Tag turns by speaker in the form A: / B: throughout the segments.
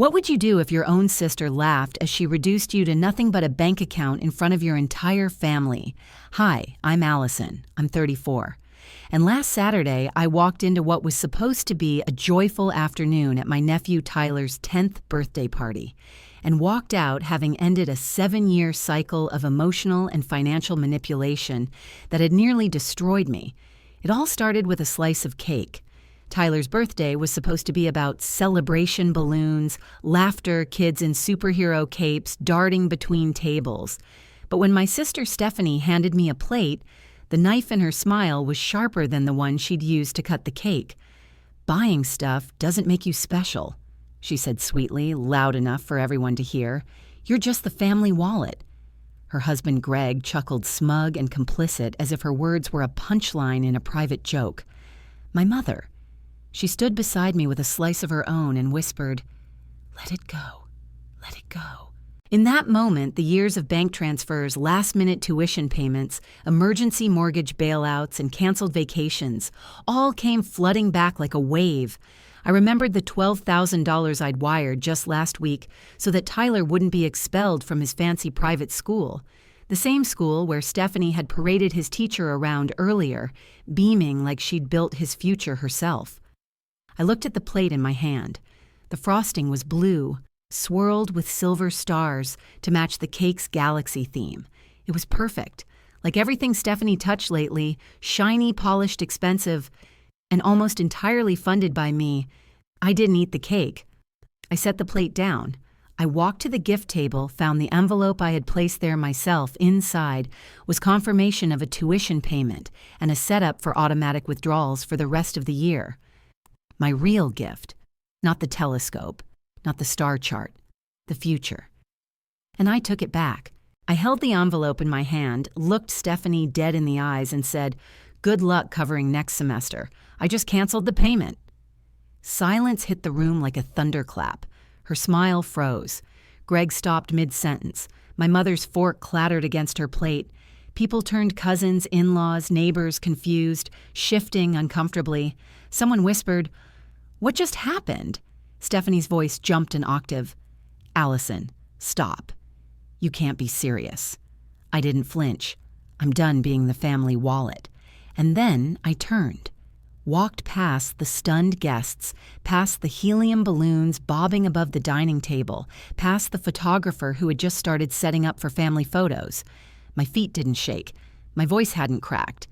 A: What would you do if your own sister laughed as she reduced you to nothing but a bank account in front of your entire family? Hi, I'm Allison. I'm 34. And last Saturday, I walked into what was supposed to be a joyful afternoon at my nephew Tyler's 10th birthday party, and walked out having ended a 7-year cycle of emotional and financial manipulation that had nearly destroyed me. It all started with a slice of cake. Tyler's birthday was supposed to be about celebration balloons, laughter, kids in superhero capes darting between tables. But when my sister Stephanie handed me a plate, the knife in her smile was sharper than the one she'd used to cut the cake. "Buying stuff doesn't make you special," she said sweetly, loud enough for everyone to hear. "You're just the family wallet." Her husband Greg chuckled smug and complicit as if her words were a punchline in a private joke. My mother. She stood beside me with a slice of her own and whispered, "Let it go. Let it go." In that moment, the years of bank transfers, last-minute tuition payments, emergency mortgage bailouts, and canceled vacations all came flooding back like a wave. I remembered the $12,000 I'd wired just last week so that Tyler wouldn't be expelled from his fancy private school, the same school where Stephanie had paraded his teacher around earlier, beaming like she'd built his future herself. I looked at the plate in my hand. The frosting was blue, swirled with silver stars to match the cake's galaxy theme. It was perfect, like everything Stephanie touched lately, shiny, polished, expensive, and almost entirely funded by me. I didn't eat the cake. I set the plate down. I walked to the gift table, found the envelope I had placed there myself. Inside was confirmation of a tuition payment and a setup for automatic withdrawals for the rest of the year. My real gift, not the telescope, not the star chart, the future. And I took it back. I held the envelope in my hand, looked Stephanie dead in the eyes, and said, "Good luck covering next semester. I just canceled the payment." Silence hit the room like a thunderclap. Her smile froze. Greg stopped mid-sentence. My mother's fork clattered against her plate. People turned cousins, in-laws, neighbors, confused, shifting uncomfortably. Someone whispered, "What just happened?" Stephanie's voice jumped an octave. "Allison, stop. You can't be serious." I didn't flinch. I'm done being the family wallet. And then I turned, walked past the stunned guests, past the helium balloons bobbing above the dining table, past the photographer who had just started setting up for family photos. My feet didn't shake. My voice hadn't cracked.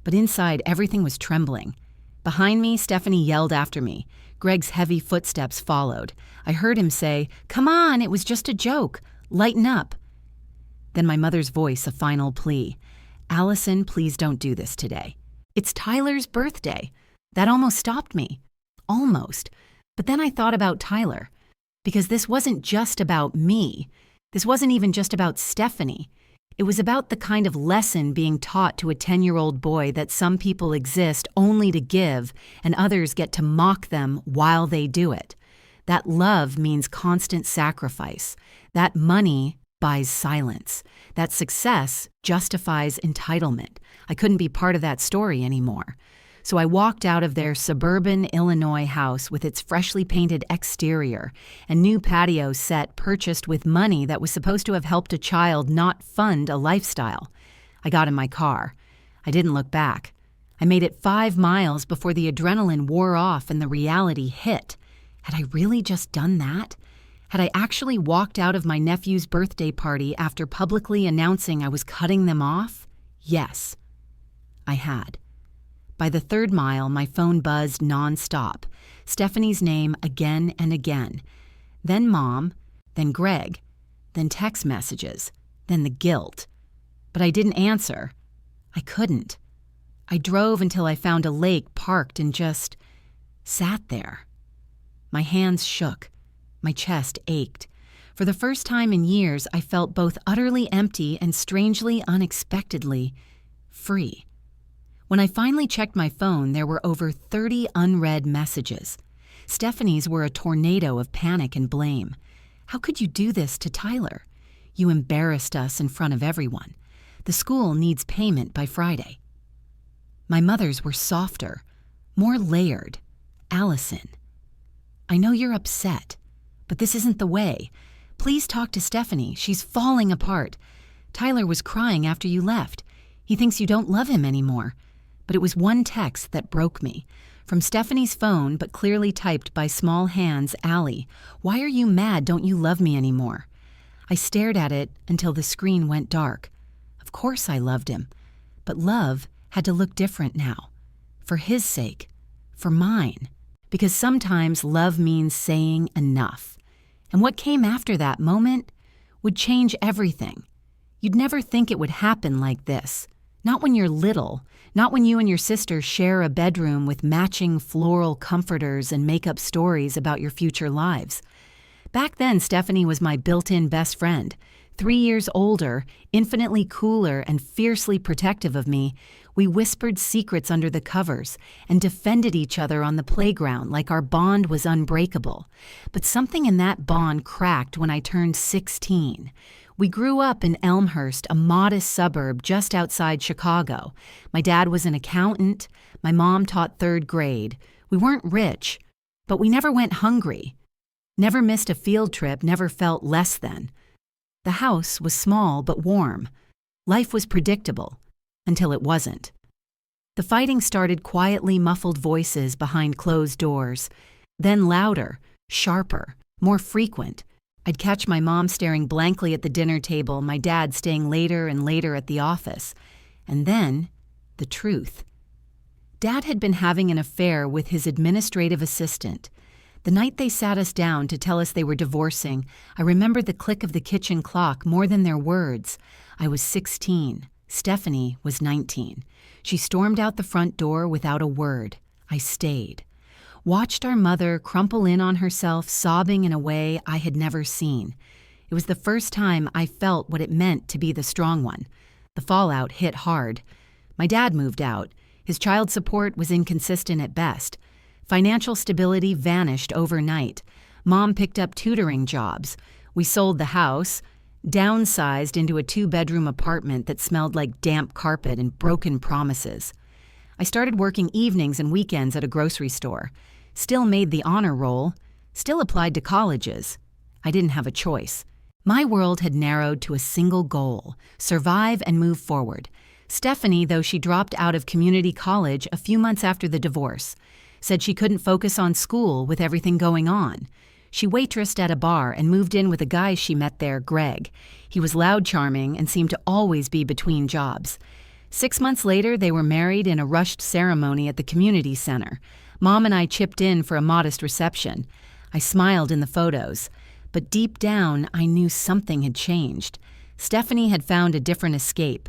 A: But inside, everything was trembling. Behind me, Stephanie yelled after me. Greg's heavy footsteps followed. I heard him say, "Come on, it was just a joke. Lighten up." Then my mother's voice, a final plea. "Allison, please don't do this today. It's Tyler's birthday." That almost stopped me. Almost. But then I thought about Tyler. Because this wasn't just about me. This wasn't even just about Stephanie. It was about the kind of lesson being taught to a 10-year-old boy that some people exist only to give and others get to mock them while they do it. That love means constant sacrifice. That money buys silence. That success justifies entitlement. I couldn't be part of that story anymore. So I walked out of their suburban Illinois house with its freshly painted exterior and new patio set purchased with money that was supposed to have helped a child not fund a lifestyle. I got in my car. I didn't look back. I made it 5 miles before the adrenaline wore off and the reality hit. Had I really just done that? Had I actually walked out of my nephew's birthday party after publicly announcing I was cutting them off? Yes, I had. By the 3rd mile, my phone buzzed nonstop. Stephanie's name again and again. Then Mom, then Greg, then text messages, then the guilt. But I didn't answer. I couldn't. I drove until I found a lake parked and just sat there. My hands shook. My chest ached. For the first time in years, I felt both utterly empty and strangely, unexpectedly free. When I finally checked my phone, there were over 30 unread messages. Stephanie's were a tornado of panic and blame. "How could you do this to Tyler? You embarrassed us in front of everyone. The school needs payment by Friday." My mother's were softer, more layered. "Allison, I know you're upset, But this isn't the way. Please talk to Stephanie. She's falling apart. Tyler was crying after you left. He thinks you don't love him anymore. But it was one text that broke me. From Stephanie's phone, but clearly typed by small hands, Allie, "Why are you mad? Don't you love me anymore?" I stared at it until the screen went dark. Of course I loved him. But love had to look different now. For his sake. For mine. Because sometimes love means saying enough. And what came after that moment would change everything. You'd never think it would happen like this. Not when you're little. Not when you and your sister share a bedroom with matching floral comforters and make up stories about your future lives. Back then, Stephanie was my built-in best friend. 3 years older, infinitely cooler, and fiercely protective of me. We whispered secrets under the covers and defended each other on the playground like our bond was unbreakable. But something in that bond cracked when I turned 16. We grew up in Elmhurst, a modest suburb just outside Chicago. My dad was an accountant. My mom taught 3rd grade. We weren't rich, but we never went hungry. Never missed a field trip, never felt less than. The house was small but warm. Life was predictable, until it wasn't. The fighting started quietly, muffled voices behind closed doors, then louder, sharper, more frequent. I'd catch my mom staring blankly at the dinner table, my dad staying later and later at the office. And then, the truth. Dad had been having an affair with his administrative assistant. The night they sat us down to tell us they were divorcing, I remembered the click of the kitchen clock more than their words. I was 16. Stephanie was 19. She stormed out the front door without a word. I stayed. Watched our mother crumple in on herself, sobbing in a way I had never seen. It was the first time I felt what it meant to be the strong one. The fallout hit hard. My dad moved out. His child support was inconsistent at best. Financial stability vanished overnight. Mom picked up tutoring jobs. We sold the house, downsized into a 2-bedroom apartment that smelled like damp carpet and broken promises. I started working evenings and weekends at a grocery store. Still made the honor roll. Still applied to colleges. I didn't have a choice. My world had narrowed to a single goal: survive and move forward. Stephanie, though she dropped out of community college a few months after the divorce, said she couldn't focus on school with everything going on. She waitressed at a bar and moved in with a guy she met there, Greg. He was loud, charming, and seemed to always be between jobs. 6 months later, they were married in a rushed ceremony at the community center. Mom and I chipped in for a modest reception. I smiled in the photos, but deep down, I knew something had changed. Stephanie had found a different escape.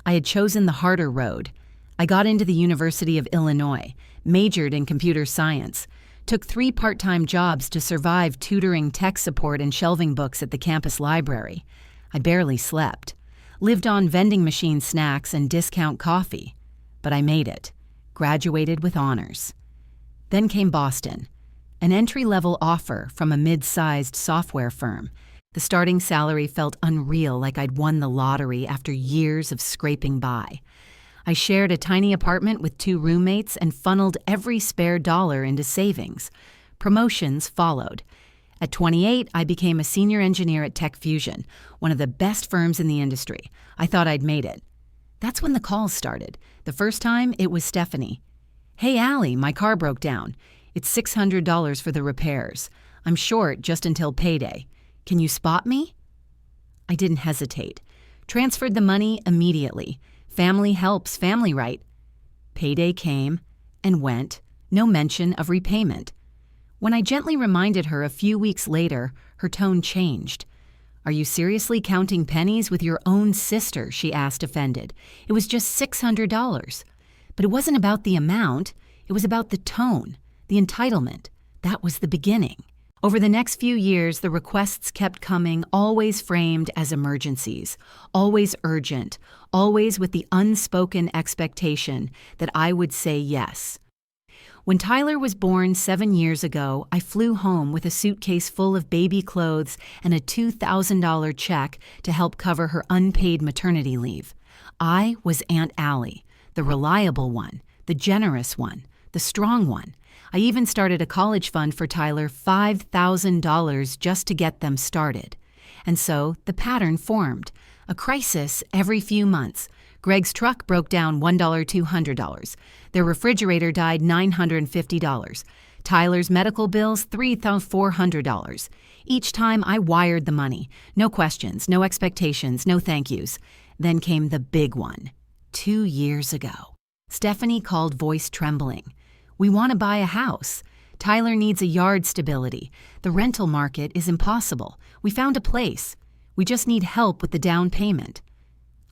A: I had chosen the harder road. I got into the University of Illinois, majored in computer science, took 3 part-time jobs to survive tutoring tech support and shelving books at the campus library. I barely slept. Lived on vending machine snacks and discount coffee. But I made it. Graduated with honors. Then came Boston. An entry-level offer from a mid-sized software firm. The starting salary felt unreal, like I'd won the lottery after years of scraping by. I shared a tiny apartment with 2 roommates and funneled every spare dollar into savings. Promotions followed. At 28, I became a senior engineer at Tech Fusion, one of the best firms in the industry. I thought I'd made it. That's when the calls started. The first time, it was Stephanie. "Hey, Allie, my car broke down. It's $600 for the repairs. I'm short just until payday. Can you spot me?" I didn't hesitate. Transferred the money immediately. Family helps family, right? Payday came and went, no mention of repayment. When I gently reminded her a few weeks later, her tone changed. "Are you seriously counting pennies with your own sister?" she asked, offended. "It was just $600. But it wasn't about the amount. It was about the tone, the entitlement. That was the beginning. Over the next few years, the requests kept coming, always framed as emergencies, always urgent, always with the unspoken expectation that I would say yes. When Tyler was born 7 years ago, I flew home with a suitcase full of baby clothes and a $2,000 check to help cover her unpaid maternity leave. I was Aunt Allie, the reliable one, the generous one, the strong one. I even started a college fund for Tyler, $5,000 just to get them started. And so the pattern formed. A crisis every few months. Greg's truck broke down $200. Their refrigerator died $950. Tyler's medical bills $3,400. Each time I wired the money. No questions, no expectations, no thank yous. Then came the big one. 2 years ago. Stephanie called, voice trembling. We want to buy a house. Tyler needs a yard stability. The rental market is impossible. We found a place. We just need help with the down payment.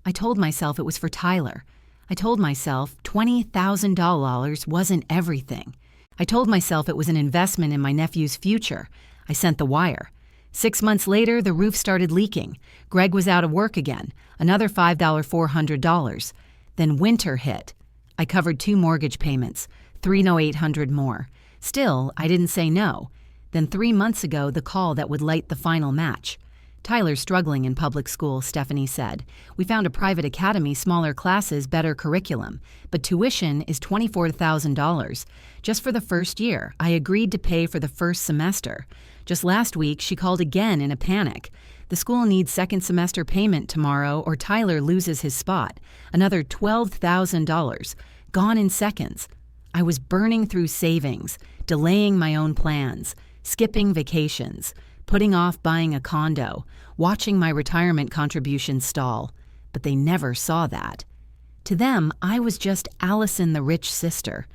A: I told myself it was for Tyler. I told myself $20,000 wasn't everything. I told myself it was an investment in my nephew's future. I sent the wire. 6 months later, the roof started leaking. Greg was out of work again. Another $400. Then winter hit. I covered 2 mortgage payments, $3,800 more. Still, I didn't say no. Then 3 months ago, the call that would light the final match. Tyler's struggling in public school, Stephanie said. We found a private academy, smaller classes, better curriculum. But tuition is $24,000. Just for the first year, I agreed to pay for the first semester. Just last week, she called again in a panic. The school needs second semester payment tomorrow or Tyler loses his spot. Another $12,000. Gone in seconds. I was burning through savings, delaying my own plans, skipping vacations, putting off buying a condo, watching my retirement contributions stall. But they never saw that. To them, I was just Allison, the rich sister,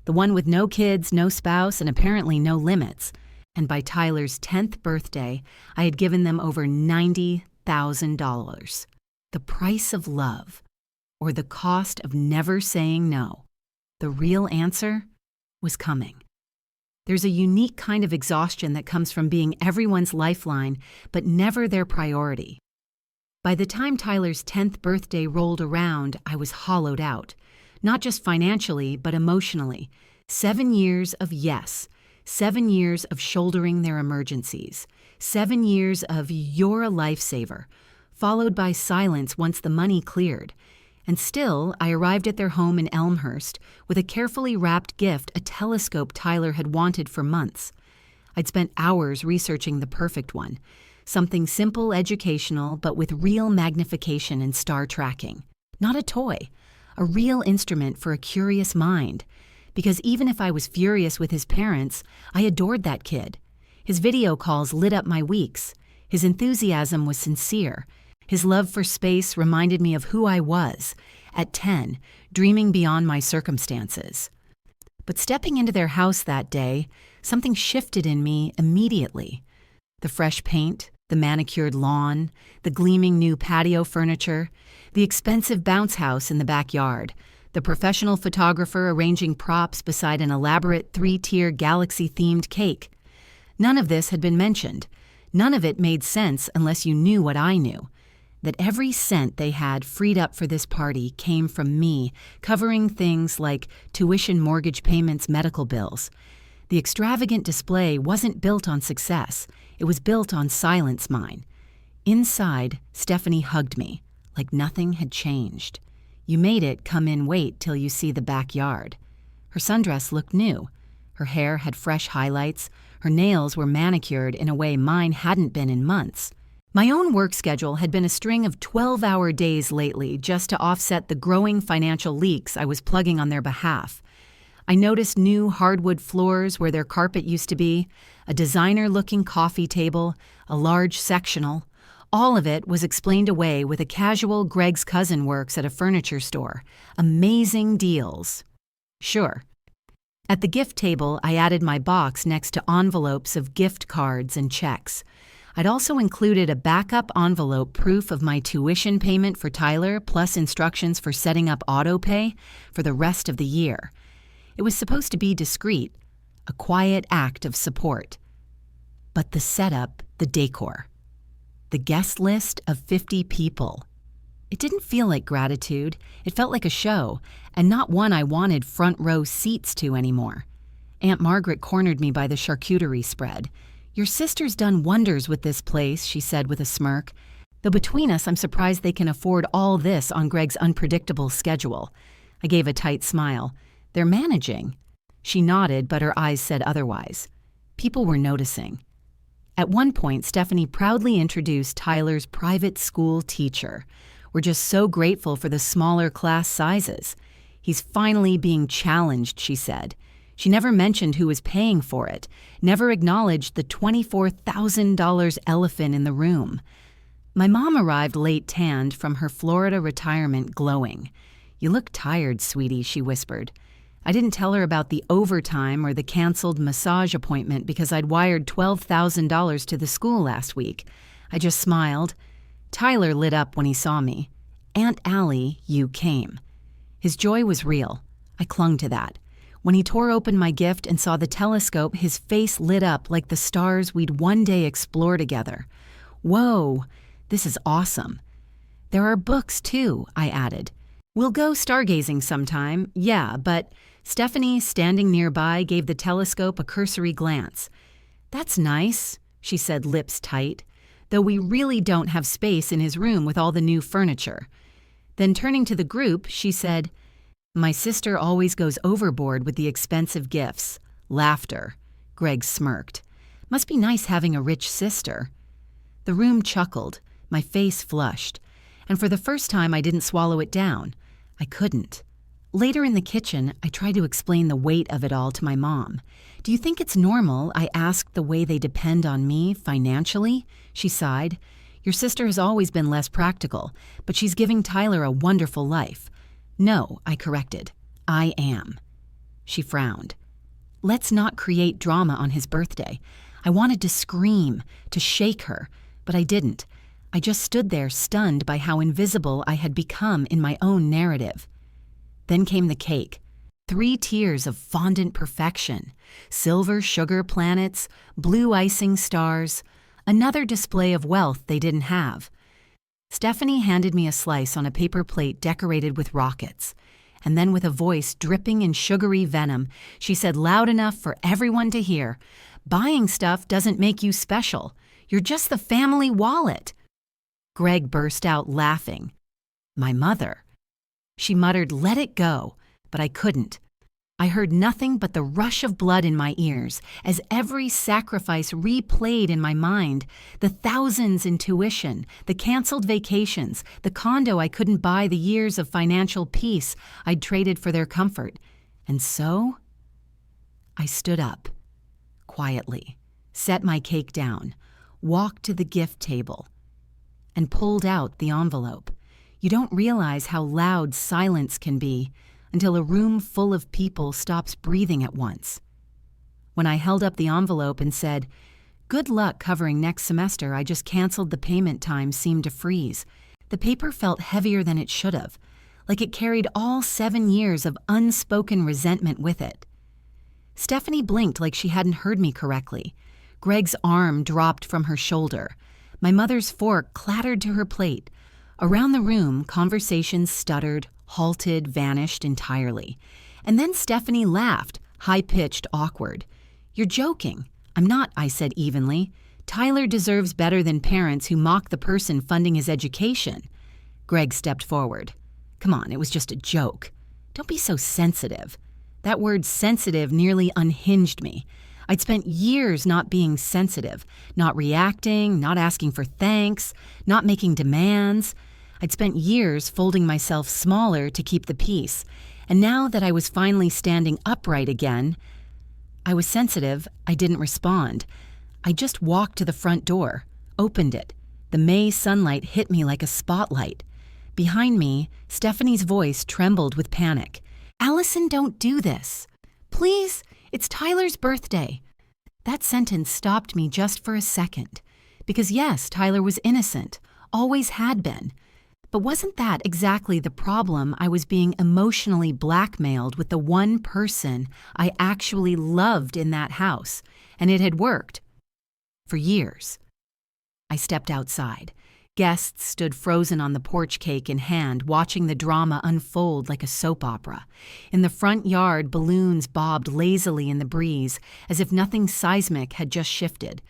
A: the one with no kids, no spouse, and apparently no limits. And by Tyler's 10th birthday, I had given them over $90,000. The price of love, or the cost of never saying no. The real answer was coming. There's a unique kind of exhaustion that comes from being everyone's lifeline, but never their priority. By the time Tyler's 10th birthday rolled around, I was hollowed out. Not just financially, but emotionally. 7 years of yes. 7 years of shouldering their emergencies. 7 years of "you're a lifesaver," followed by silence once the money cleared. And still, I arrived at their home in Elmhurst with a carefully wrapped gift, a telescope Tyler had wanted for months. I'd spent hours researching the perfect one. Something simple, educational, but with real magnification and star tracking. Not a toy. A real instrument for a curious mind. Because even if I was furious with his parents, I adored that kid. His video calls lit up my weeks. His enthusiasm was sincere. His love for space reminded me of who I was, at 10, dreaming beyond my circumstances. But stepping into their house that day, something shifted in me immediately. The fresh paint, the manicured lawn, the gleaming new patio furniture, the expensive bounce house in the backyard, the professional photographer arranging props beside an elaborate 3-tier galaxy-themed cake. None of this had been mentioned. None of it made sense unless you knew what I knew. That every cent they had freed up for this party came from me, covering things like tuition, mortgage payments, medical bills. The extravagant display wasn't built on success. It was built on silence mine. Inside, Stephanie hugged me, like nothing had changed. You made it, come in, wait till you see the backyard. Her sundress looked new. Her hair had fresh highlights. Her nails were manicured in a way mine hadn't been in months. My own work schedule had been a string of 12-hour days lately just to offset the growing financial leaks I was plugging on their behalf. I noticed new hardwood floors where their carpet used to be, a designer-looking coffee table, a large sectional. All of it was explained away with a casual Greg's cousin works at a furniture store. Amazing deals. Sure. At the gift table, I added my box next to envelopes of gift cards and checks. I'd also included a backup envelope proof of my tuition payment for Tyler, plus instructions for setting up autopay for the rest of the year. It was supposed to be discreet, a quiet act of support. But the setup, the decor. The guest list of 50 people. It didn't feel like gratitude. It felt like a show, and not one I wanted front row seats to anymore. Aunt Margaret cornered me by the charcuterie spread. "Your sister's done wonders with this place," she said with a smirk. "Though between us, I'm surprised they can afford all this on Greg's unpredictable schedule." I gave a tight smile. "They're managing." She nodded, but her eyes said otherwise. People were noticing. At one point, Stephanie proudly introduced Tyler's private school teacher. We're just so grateful for the smaller class sizes. He's finally being challenged, she said. She never mentioned who was paying for it, never acknowledged the $24,000 elephant in the room. My mom arrived late tanned from her Florida retirement glowing. "You look tired, sweetie," she whispered. I didn't tell her about the overtime or the canceled massage appointment because I'd wired $12,000 to the school last week. I just smiled. Tyler lit up when he saw me. "Aunt Allie, you came." His joy was real. I clung to that. When he tore open my gift and saw the telescope, his face lit up like the stars we'd one day explore together. "Whoa, this is awesome." "There are books, too," I added. "We'll go stargazing sometime, yeah, but..." Stephanie, standing nearby, gave the telescope a cursory glance. "That's nice," she said, lips tight, "though we really don't have space in his room with all the new furniture." Then turning to the group, she said, "My sister always goes overboard with the expensive gifts." Laughter. Greg smirked. "Must be nice having a rich sister." The room chuckled. My face flushed. And for the first time, I didn't swallow it down. I couldn't. Later in the kitchen, I tried to explain the weight of it all to my mom. "Do you think it's normal?" I asked, "the way they depend on me financially?" She sighed. "Your sister has always been less practical, but she's giving Tyler a wonderful life." "No," I corrected. "I am." She frowned. "Let's not create drama on his birthday." I wanted to scream, to shake her, but I didn't. I just stood there stunned by how invisible I had become in my own narrative. Then came the cake. 3 tiers of fondant perfection. Silver sugar planets, blue icing stars, another display of wealth they didn't have. Stephanie handed me a slice on a paper plate decorated with rockets. And then with a voice dripping in sugary venom, she said loud enough for everyone to hear, "Buying stuff doesn't make you special. You're just the family wallet." Greg burst out laughing. "My mother." She muttered, "Let it go," but I couldn't. I heard nothing but the rush of blood in my ears as every sacrifice replayed in my mind, the thousands in tuition, the canceled vacations, the condo I couldn't buy, the years of financial peace I'd traded for their comfort. And so I stood up, quietly, set my cake down, walked to the gift table, and pulled out the envelope. You don't realize how loud silence can be until a room full of people stops breathing at once. When I held up the envelope and said, "Good luck covering next semester, I just canceled the payment time," seemed to freeze. The paper felt heavier than it should have, like it carried all 7 years of unspoken resentment with it. Stephanie blinked like she hadn't heard me correctly. Greg's arm dropped from her shoulder. My mother's fork clattered to her plate. Around the room, conversations stuttered, halted, vanished entirely. And then Stephanie laughed, high-pitched, awkward. "You're joking." "I'm not," I said evenly. "Tyler deserves better than parents who mock the person funding his education." Greg stepped forward. "Come on, it was just a joke." "Don't be so sensitive." That word sensitive nearly unhinged me. I'd spent years not being sensitive, not reacting, not asking for thanks, not making demands. I'd spent years folding myself smaller to keep the peace, and now that I was finally standing upright again, I was sensitive. I didn't respond. I just walked to the front door, opened it. The May sunlight hit me like a spotlight. Behind me, Stephanie's voice trembled with panic. "Allison, don't do this. Please, it's Tyler's birthday." That sentence stopped me just for a second. Because yes, Tyler was innocent, always had been. But wasn't that exactly the problem? I was being emotionally blackmailed with the one person I actually loved in that house, and it had worked. For years. I stepped outside. Guests stood frozen on the porch, cake in hand, watching the drama unfold like a soap opera. In the front yard, balloons bobbed lazily in the breeze, as if nothing seismic had just shifted.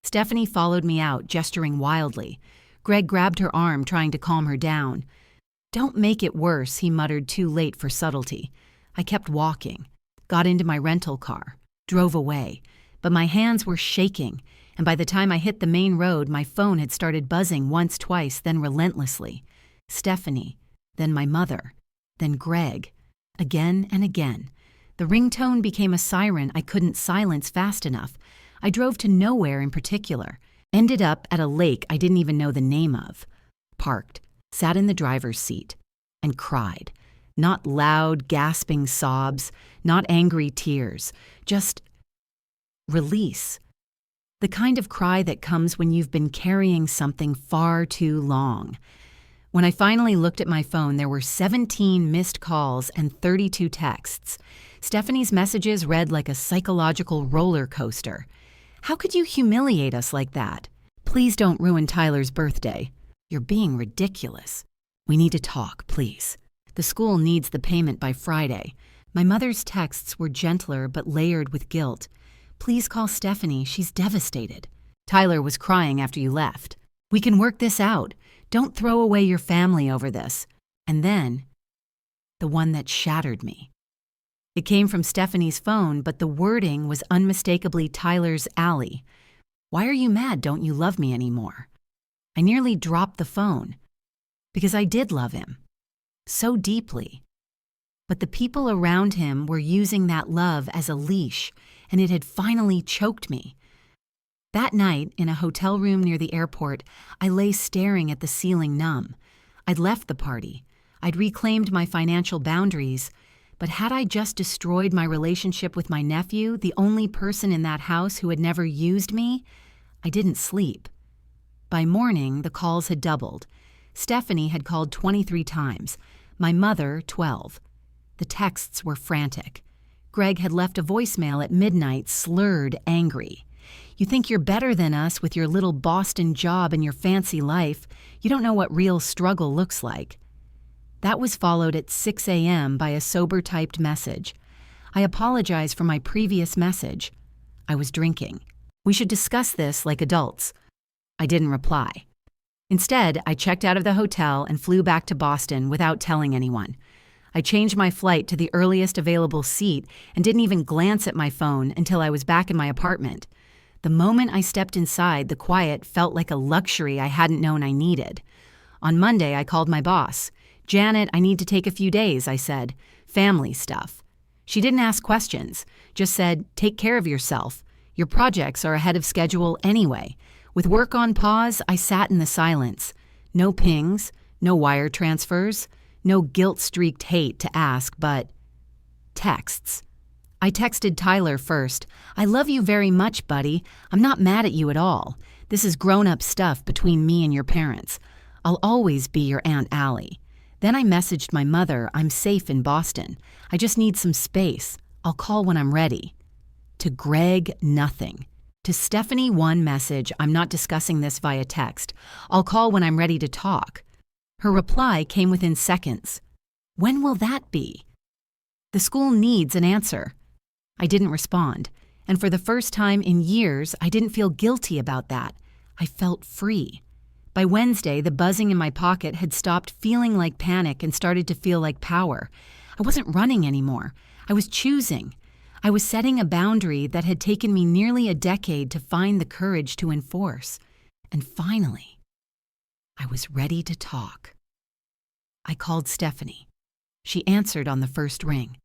A: Stephanie followed me out, gesturing wildly. Greg grabbed her arm, trying to calm her down. "Don't make it worse," he muttered, too late for subtlety. I kept walking. got into my rental car, drove away, but my hands were shaking, and by the time I hit the main road, my phone had started buzzing once, twice, then relentlessly. Stephanie, then my mother, then Greg, again and again. The ringtone became a siren I couldn't silence fast enough. I drove to nowhere in particular, ended up at a lake I didn't even know the name of, parked, sat in the driver's seat, and cried. Not loud, gasping sobs, not angry tears, just release. The kind of cry that comes when you've been carrying something far too long. When I finally looked at my phone, there were 17 missed calls and 32 texts. Stephanie's messages read like a psychological roller coaster. How could you humiliate us like that? Please don't ruin Tyler's birthday. You're being ridiculous. We need to talk, please. The school needs the payment by Friday. My mother's texts were gentler but layered with guilt. Please call Stephanie, she's devastated. Tyler was crying after you left. We can work this out. Don't throw away your family over this. And then, the one that shattered me. It came from Stephanie's phone, but the wording was unmistakably Tyler's Allie. Why are you mad? Don't you love me anymore? I nearly dropped the phone. Because I did love him. So deeply. But the people around him were using that love as a leash, and it had finally choked me. That night, in a hotel room near the airport, I lay staring at the ceiling numb. I'd left the party. I'd reclaimed my financial boundaries. But had I just destroyed my relationship with my nephew, the only person in that house who had never used me? I didn't sleep. By morning, the calls had doubled. Stephanie had called 23 times. My mother, 12. The texts were frantic. Greg had left a voicemail at midnight, slurred, angry. You think you're better than us with your little Boston job and your fancy life. You don't know what real struggle looks like. That was followed at 6 a.m. by a sober-typed message. I apologize for my previous message. I was drinking. We should discuss this like adults. I didn't reply. Instead, I checked out of the hotel and flew back to Boston without telling anyone. I changed my flight to the earliest available seat and didn't even glance at my phone until I was back in my apartment. The moment I stepped inside, the quiet felt like a luxury I hadn't known I needed. On Monday, I called my boss. Janet, I need to take a few days, I said. Family stuff. She didn't ask questions, just said, take care of yourself. Your projects are ahead of schedule anyway. With work on pause, I sat in the silence. No pings, no wire transfers, no guilt-streaked hate to ask, but texts. I texted Tyler first. I love you very much, buddy. I'm not mad at you at all. This is grown-up stuff between me and your parents. I'll always be your Aunt Allie. Then I messaged my mother, I'm safe in Boston. I just need some space. I'll call when I'm ready. To Greg, nothing. To Stephanie, one message, I'm not discussing this via text. I'll call when I'm ready to talk. Her reply came within seconds. When will that be? The school needs an answer. I didn't respond, and for the first time in years, I didn't feel guilty about that. I felt free. By Wednesday, the buzzing in my pocket had stopped feeling like panic and started to feel like power. I wasn't running anymore. I was choosing. I was setting a boundary that had taken me nearly a decade to find the courage to enforce. And finally, I was ready to talk. I called Stephanie. She answered on the first ring.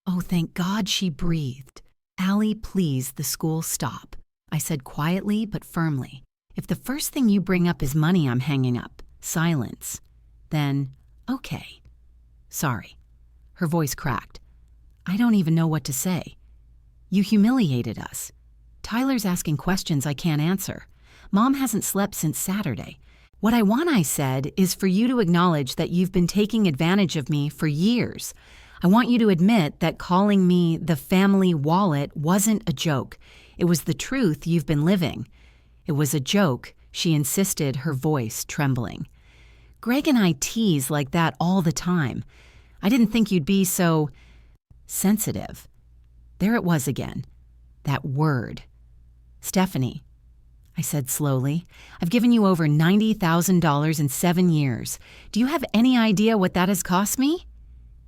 A: Oh, thank God she breathed. Allie, please, the school stop. I said quietly but firmly. If the first thing you bring up is money, I'm hanging up. Silence. Then, okay. Sorry. Her voice cracked. I don't even know what to say. You humiliated us. Tyler's asking questions I can't answer. Mom hasn't slept since Saturday. What I want, I said, is for you to acknowledge that you've been taking advantage of me for years. I want you to admit that calling me the family wallet wasn't a joke. It was the truth you've been living. It was a joke, she insisted, her voice trembling. Greg and I tease like that all the time. I didn't think you'd be so sensitive. There it was again. That word. Stephanie, I said slowly, I've given you over $90,000 in 7 years. Do you have any idea what that has cost me?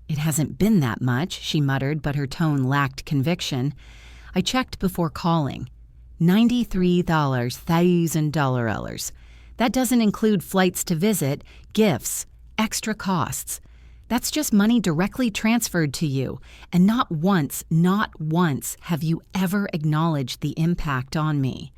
A: It hasn't been that much, she muttered, but her tone lacked conviction. I checked before calling. $93,000. That doesn't include flights to visit, gifts, extra costs. That's just money directly transferred to you, and not once have you ever acknowledged the impact on me.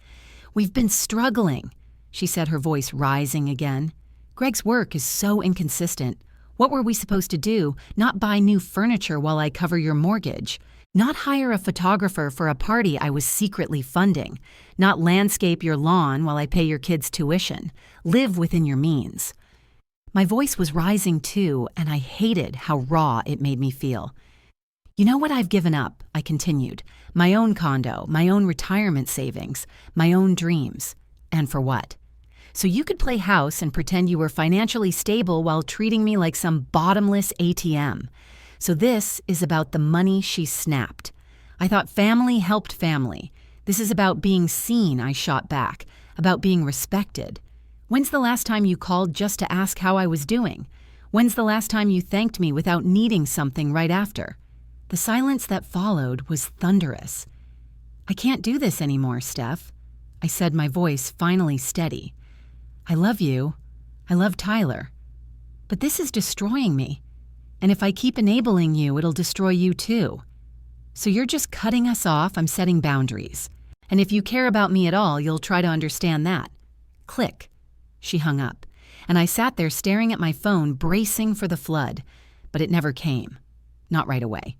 A: We've been struggling, she said, her voice rising again. Greg's work is so inconsistent. What were we supposed to do? Not buy new furniture while I cover your mortgage. Not hire a photographer for a party I was secretly funding. Not landscape your lawn while I pay your kids' tuition. Live within your means. My voice was rising too, and I hated how raw it made me feel. You know what I've given up, I continued. My own condo, my own retirement savings, my own dreams. And for what? So you could play house and pretend you were financially stable while treating me like some bottomless ATM. So this is about the money she snapped. I thought family helped family. This is about being seen, I shot back. About being respected. When's the last time you called just to ask how I was doing? When's the last time you thanked me without needing something right after? The silence that followed was thunderous. I can't do this anymore, Steph, I said, my voice finally steady. I love you. I love Tyler. But this is destroying me. And if I keep enabling you, it'll destroy you too. So you're just cutting us off. I'm setting boundaries. And if you care about me at all, you'll try to understand that. Click. She hung up, and I sat there staring at my phone, bracing for the flood, but it never came. Not right away.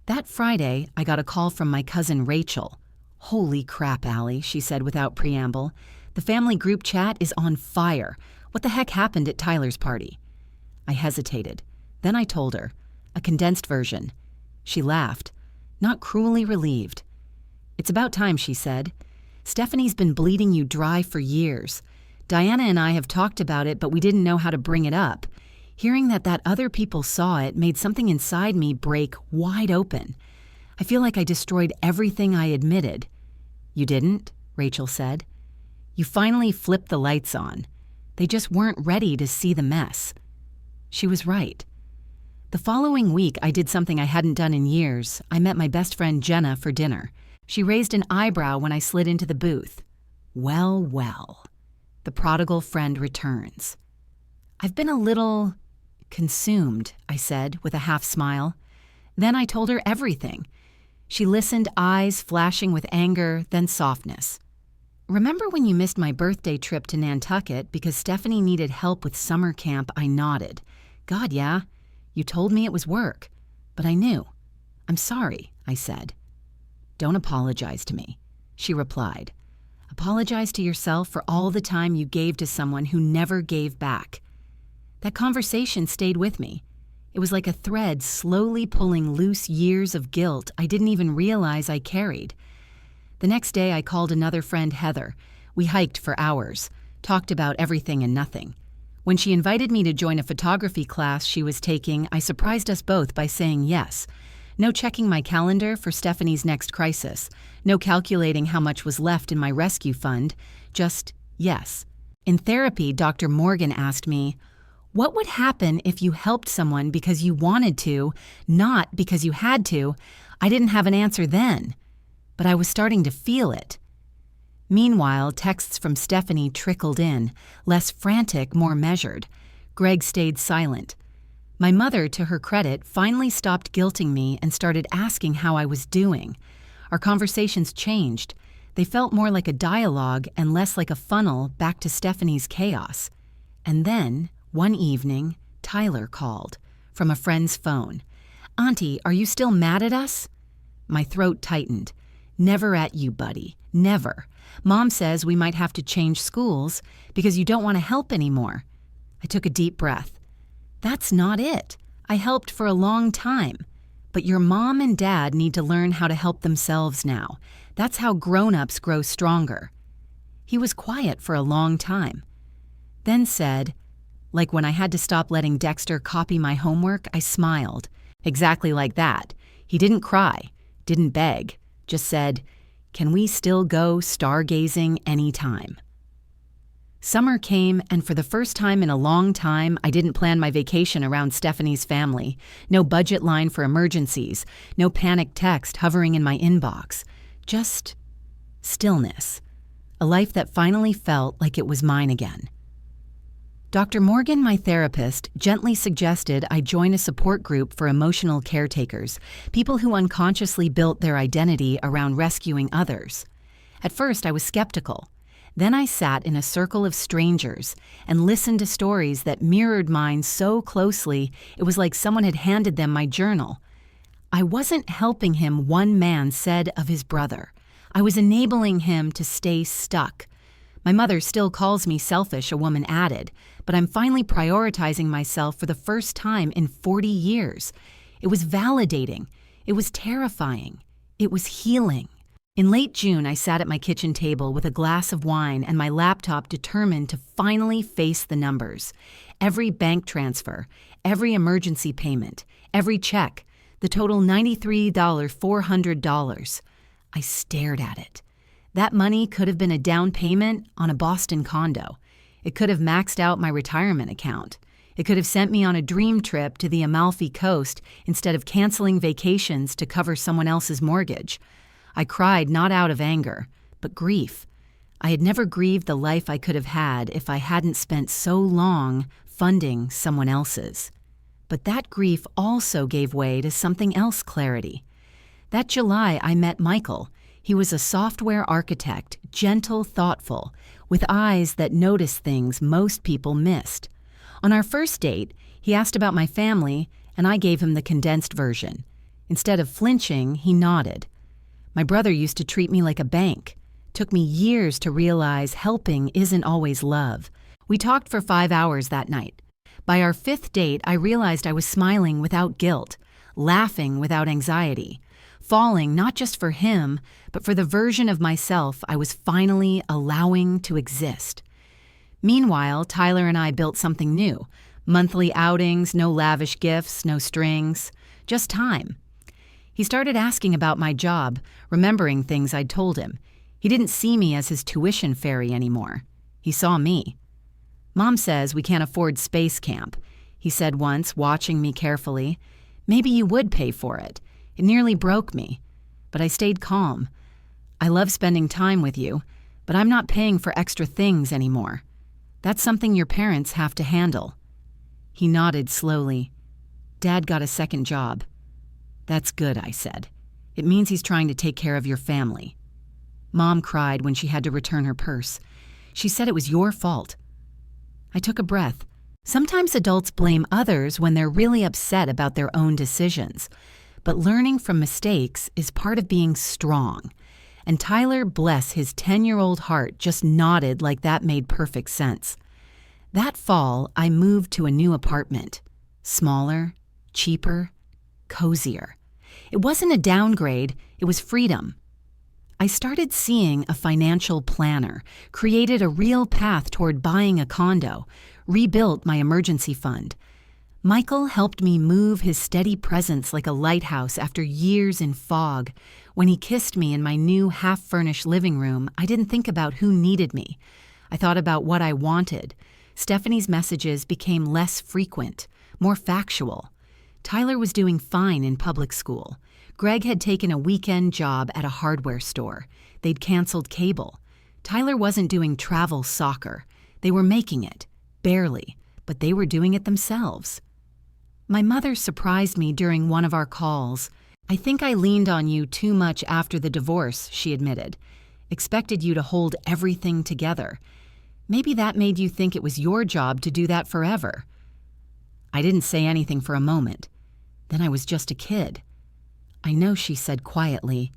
A: That Friday, I got a call from my cousin Rachel. Holy crap, Allie, she said without preamble. The family group chat is on fire. What the heck happened at Tyler's party? I hesitated. Then I told her, a condensed version. She laughed, not cruelly relieved. It's about time, she said. Stephanie's been bleeding you dry for years. Diana and I have talked about it, but we didn't know how to bring it up. Hearing that other people saw it made something inside me break wide open. I feel like I destroyed everything I admitted. You didn't, Rachel said. You finally flipped the lights on. They just weren't ready to see the mess. She was right. The following week, I did something I hadn't done in years. I met my best friend Jenna for dinner. She raised an eyebrow when I slid into the booth. Well, well. The prodigal friend returns. I've been a little consumed, I said with a half smile. Then I told her everything. She listened, eyes flashing with anger, then softness. Remember when you missed my birthday trip to Nantucket because Stephanie needed help with summer camp? I nodded. God, yeah. You told me it was work. But I knew. I'm sorry, I said. Don't apologize to me, she replied. Apologize to yourself for all the time you gave to someone who never gave back. That conversation stayed with me. It was like a thread slowly pulling loose years of guilt I didn't even realize I carried. The next day, I called another friend, Heather. We hiked for hours, talked about everything and nothing. When she invited me to join a photography class she was taking, I surprised us both by saying yes. No checking my calendar for Stephanie's next crisis. No calculating how much was left in my rescue fund. Just yes. In therapy, Dr. Morgan asked me, what would happen if you helped someone because you wanted to, not because you had to? I didn't have an answer then, but I was starting to feel it. Meanwhile, texts from Stephanie trickled in, less frantic, more measured. Greg stayed silent. My mother, to her credit, finally stopped guilting me and started asking how I was doing. Our conversations changed. They felt more like a dialogue and less like a funnel back to Stephanie's chaos. And then, one evening, Tyler called, from a friend's phone. Auntie, are you still mad at us? My throat tightened. Never at you, buddy. Never. Mom says we might have to change schools because you don't want to help anymore. I took a deep breath. That's not it. I helped for a long time. But your mom and dad need to learn how to help themselves now. That's how grown-ups grow stronger. He was quiet for a long time. Then said, like when I had to stop letting Dexter copy my homework, I smiled. Exactly like that. He didn't cry, didn't beg, just said, can we still go stargazing anytime? Summer came, and for the first time in a long time, I didn't plan my vacation around Stephanie's family. No budget line for emergencies, no panic text hovering in my inbox. Just stillness. A life that finally felt like it was mine again. Dr. Morgan, my therapist, gently suggested I join a support group for emotional caretakers, people who unconsciously built their identity around rescuing others. At first, I was skeptical. Then I sat in a circle of strangers and listened to stories that mirrored mine so closely it was like someone had handed them my journal. I wasn't helping him, one man said of his brother. I was enabling him to stay stuck. My mother still calls me selfish, a woman added, but I'm finally prioritizing myself for the first time in 40 years. It was validating. It was terrifying. It was healing. In late June, I sat at my kitchen table with a glass of wine and my laptop, determined to finally face the numbers. Every bank transfer, every emergency payment, every check, the total $93,400. I stared at it. That money could have been a down payment on a Boston condo. It could have maxed out my retirement account. It could have sent me on a dream trip to the Amalfi Coast instead of canceling vacations to cover someone else's mortgage. I cried not out of anger, but grief. I had never grieved the life I could have had if I hadn't spent so long funding someone else's. But that grief also gave way to something else: clarity. That July, I met Michael. He was a software architect, gentle, thoughtful, with eyes that noticed things most people missed. On our first date, he asked about my family, and I gave him the condensed version. Instead of flinching, he nodded. My brother used to treat me like a bank. Took me years to realize helping isn't always love. We talked for 5 hours that night. By our 5th date, I realized I was smiling without guilt, laughing without anxiety, falling not just for him, but for the version of myself I was finally allowing to exist. Meanwhile, Tyler and I built something new. Monthly outings, no lavish gifts, no strings, just time. He started asking about my job, remembering things I'd told him. He didn't see me as his tuition fairy anymore. He saw me. "Mom says we can't afford space camp," he said once, watching me carefully. "Maybe you would pay for it. It nearly broke me." But I stayed calm. "I love spending time with you, but I'm not paying for extra things anymore. That's something your parents have to handle." He nodded slowly. "Dad got a second job." "That's good," I said. "It means he's trying to take care of your family." Mom cried when she had to return her purse. She said it was your fault. I took a breath. Sometimes adults blame others when they're really upset about their own decisions. But learning from mistakes is part of being strong. And Tyler, bless his 10-year-old heart, just nodded like that made perfect sense. That fall, I moved to a new apartment. Smaller, cheaper, cozier. It wasn't a downgrade, it was freedom. I started seeing a financial planner, created a real path toward buying a condo, rebuilt my emergency fund. Michael helped me move his steady presence like a lighthouse after years in fog. When he kissed me in my new half-furnished living room, I didn't think about who needed me. I thought about what I wanted. Stephanie's messages became less frequent, more factual. Tyler was doing fine in public school. Greg had taken a weekend job at a hardware store. They'd canceled cable. Tyler wasn't doing travel soccer. They were making it, barely, but they were doing it themselves. My mother surprised me during one of our calls. "I think I leaned on you too much after the divorce," she admitted. "Expected you to hold everything together. Maybe that made you think it was your job to do that forever." I didn't say anything for a moment. Then I was just a kid. "I know," she said quietly,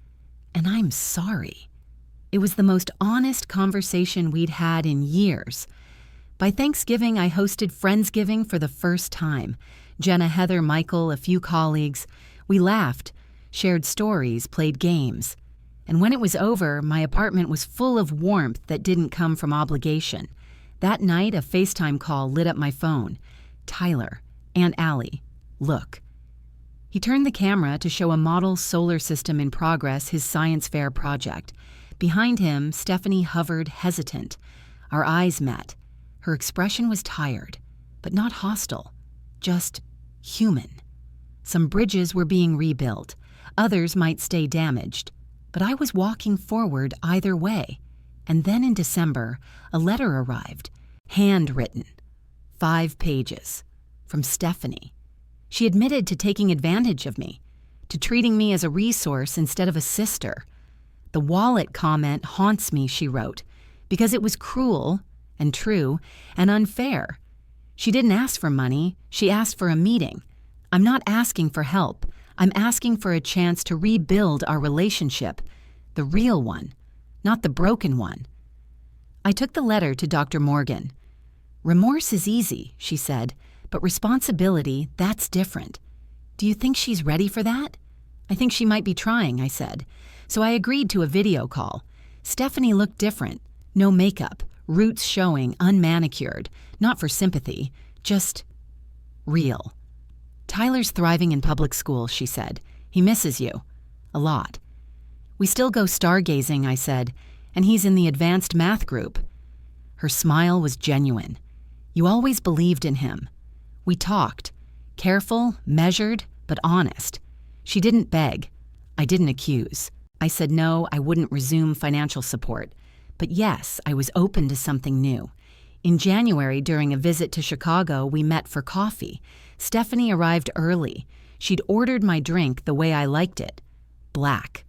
A: "and I'm sorry." It was the most honest conversation we'd had in years. By Thanksgiving, I hosted Friendsgiving for the first time. Jenna, Heather, Michael, a few colleagues. We laughed, shared stories, played games. And when it was over, my apartment was full of warmth that didn't come from obligation. That night, a FaceTime call lit up my phone. "Tyler, Aunt Allie, look." He turned the camera to show a model solar system in progress, his science fair project. Behind him, Stephanie hovered, hesitant. Our eyes met. Her expression was tired, but not hostile, just human. Some bridges were being rebuilt, others might stay damaged, but I was walking forward either way. And then in December, a letter arrived, handwritten, 5 pages, from Stephanie. She admitted to taking advantage of me, to treating me as a resource instead of a sister. The wallet comment haunts me, she wrote, because it was cruel and true and unfair. She didn't ask for money, she asked for a meeting. I'm not asking for help. I'm asking for a chance to rebuild our relationship, the real one, not the broken one. I took the letter to Dr. Morgan. Remorse is easy, she said, but responsibility, that's different. Do you think she's ready for that? I think she might be trying, I said. So I agreed to a video call. Stephanie looked different. No makeup, roots showing, unmanicured. Not for sympathy, just real. Tyler's thriving in public school, she said. He misses you. A lot. We still go stargazing, I said, and he's in the advanced math group. Her smile was genuine. You always believed in him. We talked. Careful, measured, but honest. She didn't beg. I didn't accuse. I said no, I wouldn't resume financial support. But yes, I was open to something new. In January, during a visit to Chicago, we met for coffee. Stephanie arrived early. She'd ordered my drink the way I liked it. Black.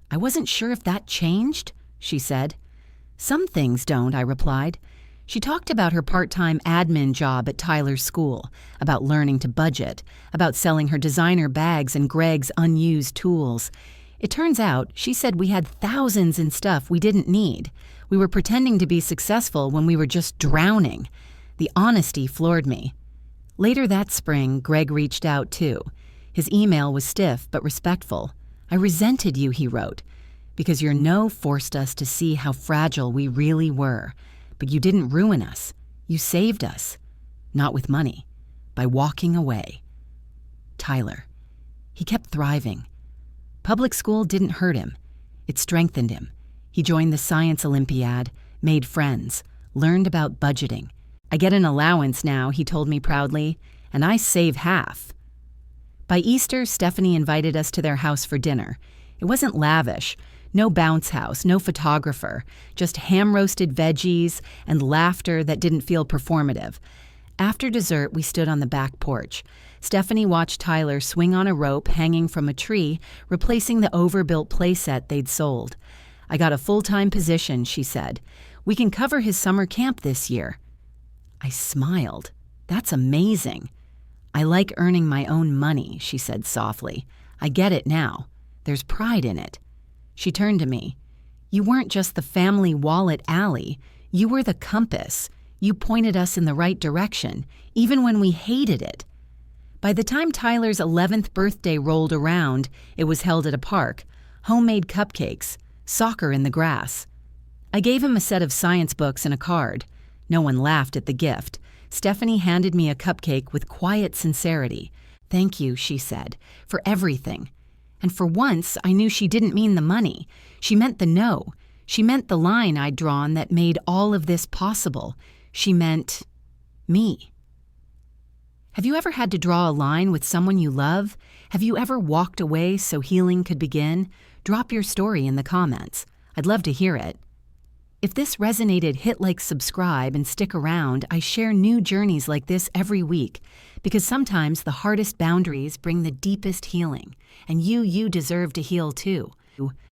A: I wasn't sure if that changed, she said. Some things don't, I replied. She talked about her part-time admin job at Tyler's school, about learning to budget, about selling her designer bags and Greg's unused tools. It turns out, she said we had thousands in stuff we didn't need. We were pretending to be successful when we were just drowning. The honesty floored me. Later that spring, Greg reached out too. His email was stiff but respectful. I resented you, he wrote, because your no forced us to see how fragile we really were. But you didn't ruin us. You saved us. Not with money. By walking away. Tyler. He kept thriving. Public school didn't hurt him. It strengthened him. He joined the science Olympiad, made friends, learned about budgeting. I get an allowance now, he told me proudly, and I save half. By Easter, Stephanie invited us to their house for dinner. It wasn't lavish. No bounce house, no photographer, just ham-roasted veggies and laughter that didn't feel performative. After dessert, we stood on the back porch. Stephanie watched Tyler swing on a rope hanging from a tree, replacing the overbuilt playset they'd sold. I got a full-time position, she said. We can cover his summer camp this year. I smiled. That's amazing. I like earning my own money, she said softly. I get it now. There's pride in it. She turned to me. You weren't just the family wallet, Allie. You were the compass. You pointed us in the right direction, even when we hated it. By the time Tyler's 11th birthday rolled around, it was held at a park, homemade cupcakes, soccer in the grass. I gave him a set of science books and a card. No one laughed at the gift. Stephanie handed me a cupcake with quiet sincerity. Thank you, she said, for everything. And for once, I knew she didn't mean the money. She meant the no. She meant the line I'd drawn that made all of this possible. She meant me. Have you ever had to draw a line with someone you love? Have you ever walked away so healing could begin? Drop your story in the comments. I'd love to hear it. If this resonated, hit like, subscribe, and stick around. I share new journeys like this every week because sometimes the hardest boundaries bring the deepest healing. And you deserve to heal too.